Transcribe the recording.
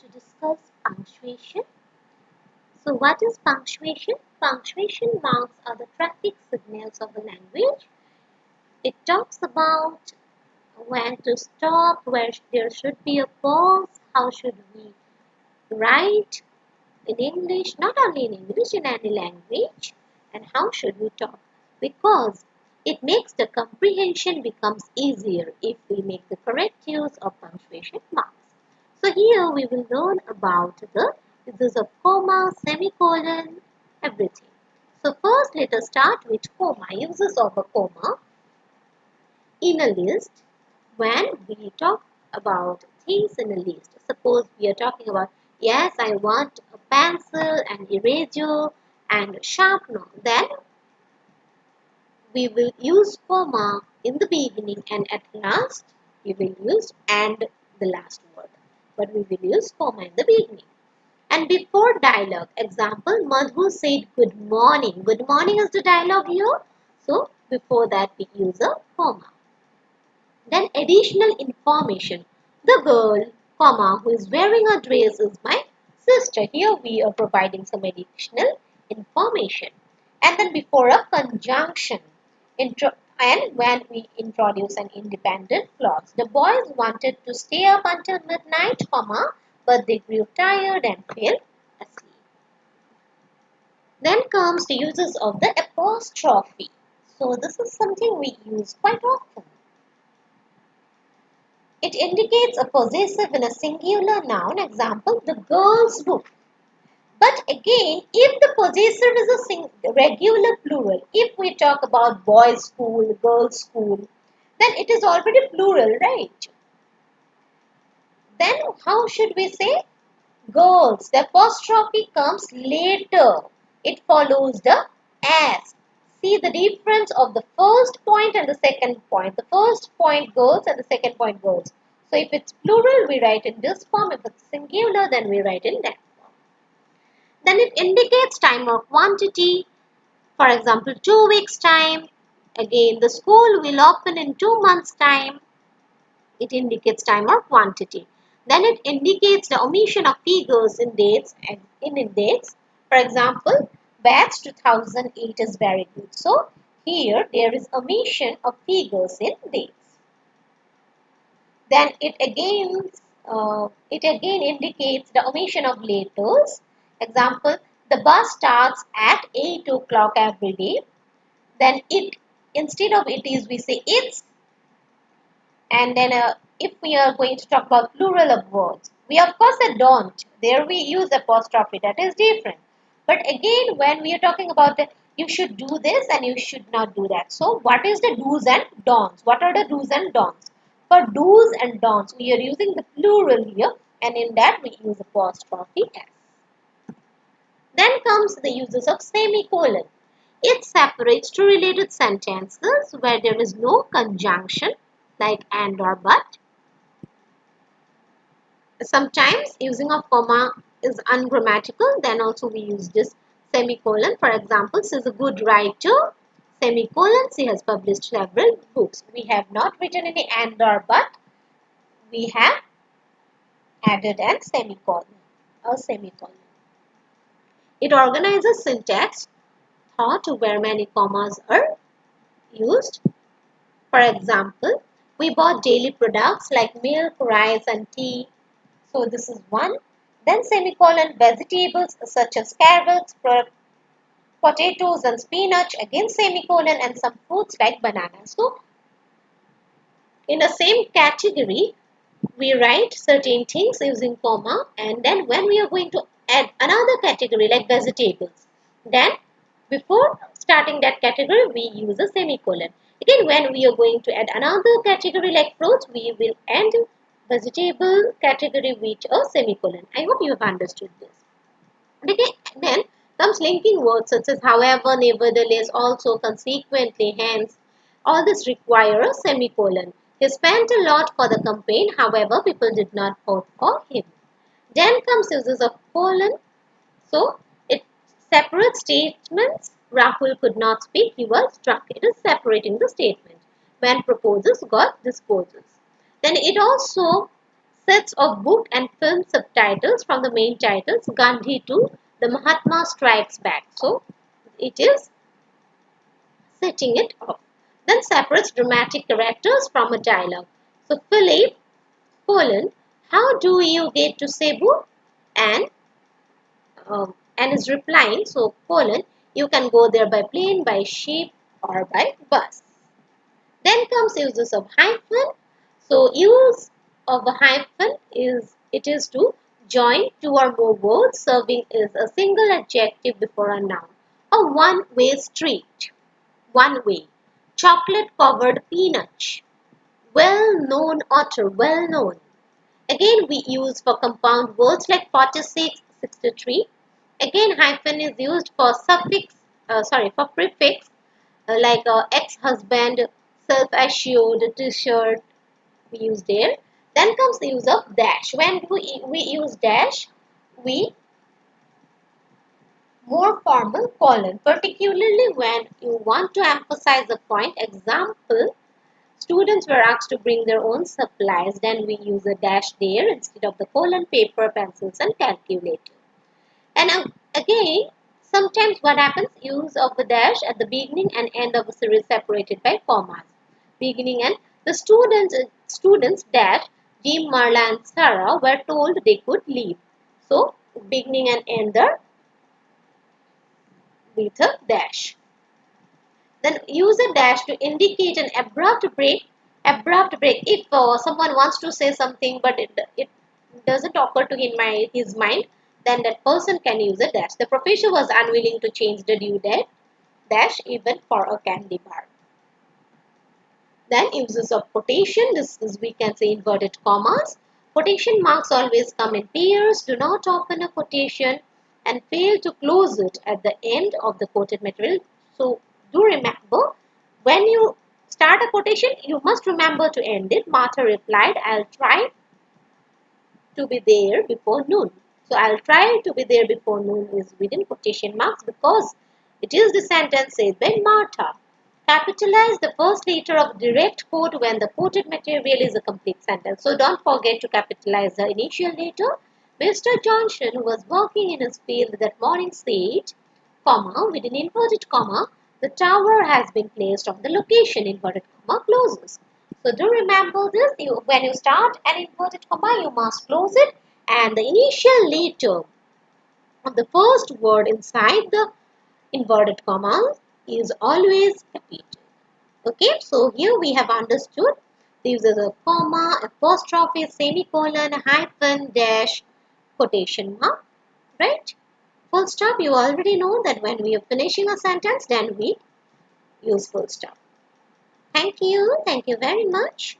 to discuss punctuation. So what is punctuation? Punctuation marks are the traffic signals of a language. It talks about when to stop, where there should be a pause, how should we write in English, not only in English, in any language, and how should we talk, because it makes the comprehension becomes easier if we make the correct use of punctuation marks. So here we will learn about the uses of comma, semicolon, everything. So first let us start with comma, uses of a comma in a list. When we talk about things in a list, suppose we are talking about, yes, I want a pencil and eraser and sharpener, then we will use comma in the beginning, and at last we will use and the last word, but we will use comma in the beginning. And before dialogue, example, Madhu said good morning. Good morning is the dialogue here, so before that we use a comma. Then additional information. The girl, comma, who is wearing a dress is my sister. Here we are providing some additional information. And then before a conjunction. And when we introduce an independent clause. The boys wanted to stay up until midnight, comma, but they grew tired and fell asleep. Then comes the uses of the apostrophe. So this is something we use quite often. It indicates a possessive in a singular noun, example, the girl's book. But again, if the possessive is a regular plural, if we talk about boys' school, girls' school, then it is already plural, right? Then how should we say? Girls. The apostrophe comes later. It follows the S. See the difference of the first point and the second point. The first point goes and the second point goes. So if it's plural, we write in this form. If it's singular, then we write in that form. Then it indicates time or quantity. For example, 2 weeks time. Again, the school will open in 2 months time. It indicates time or quantity. Then it indicates the omission of figures in dates and in index. For example, batch 2008 is very good. So here there is omission of figures in dates. Then it again indicates the omission of letters. Example, the bus starts at 8 o'clock every day. Then it, instead of it is, we say it's. And then if we are going to talk about plural of words, we of course say don't. There we use apostrophe, that is different. But again, when we are talking about the, you should do this and you should not do that. So what is the do's and don'ts? What are the do's and don'ts? For do's and don'ts, we are using the plural here, and in that we use apostrophe S. Then comes the uses of semicolon. It separates two related sentences where there is no conjunction like and or but. Sometimes using of comma is ungrammatical, then also we use this semicolon. For example, she is a good writer, semicolon, she has published several books. We have not written any and or but, we have added a semicolon. It organizes syntax thought where many commas are used. For example, we bought daily products like milk, rice and tea. So this is one. Then semicolon, vegetables such as carrots, potatoes and spinach, again semicolon, and some fruits like bananas. So in the same category, we write certain things using comma, and then when we are going to add another category like vegetables, then before starting that category, we use a semicolon. Again, when we are going to add another category like fruits, we will end vegetable category with a semicolon. I hope you have understood this. Okay, then comes linking words such as however, nevertheless, also, consequently, hence. All this require a semicolon. He spent a lot for the campaign, however, people did not vote for him. Then comes uses of colon. So, it separates statements. Rahul could not speak, he was struck. It is separating the statement. When proposes, God disposes. Then it also Sets of book and film subtitles from the main titles Gandhi to the Mahatma Strikes Back. So it is setting it off. Then separates dramatic characters from a dialogue. So Philip, colon, how do you get to Cebu? And is replying, so colon, you can go there by plane, by ship, or by bus. Then comes uses of hyphen. So use of a hyphen is to join two or more words serving as a single adjective before a noun. A one-way street, one way. Chocolate covered peanut. Well known author, well known. Again we use for compound words like 46, 63. Again hyphen is used for for prefix like ex-husband, self-assured, t-shirt we use there. Then comes the use of dash. When we use dash, we more formal colon, particularly when you want to emphasize a point. Example, students were asked to bring their own supplies. Then we use a dash there instead of the colon, paper, pencils and calculator. And again, sometimes what happens, use of the dash at the beginning and end of a series separated by commas. Beginning and the students dash, Jim, Marla and Sarah were told they could leave. So beginning and end are with a dash. Then use a dash to indicate an abrupt break. Abrupt break. If someone wants to say something but it doesn't occur to his mind, then that person can use a dash. The professor was unwilling to change the due date dash even for a candy bar. Then uses of quotation. This is, we can say, inverted commas. Quotation marks always come in pairs. Do not open a quotation and fail to close it at the end of the quoted material. So do remember, when you start a quotation, you must remember to end it. Martha replied, I'll try to be there before noon. So I'll try to be there before noon is within quotation marks because it is the sentence said by Martha. Capitalize the first letter of direct quote when the quoted material is a complete sentence. So don't forget to capitalize the initial letter. Mr. Johnson, who was working in his field that morning, said, comma, with an inverted comma, the tower has been placed on the location, inverted comma, closes. So do remember this, when you start an inverted comma, you must close it and the initial letter of the first word inside the inverted comma is always repeated. Okay, so here we have understood the uses of comma, apostrophe, semicolon, hyphen, dash, quotation mark, right? Full stop, you already know that when we are finishing a sentence, then we use full stop. Thank you very much.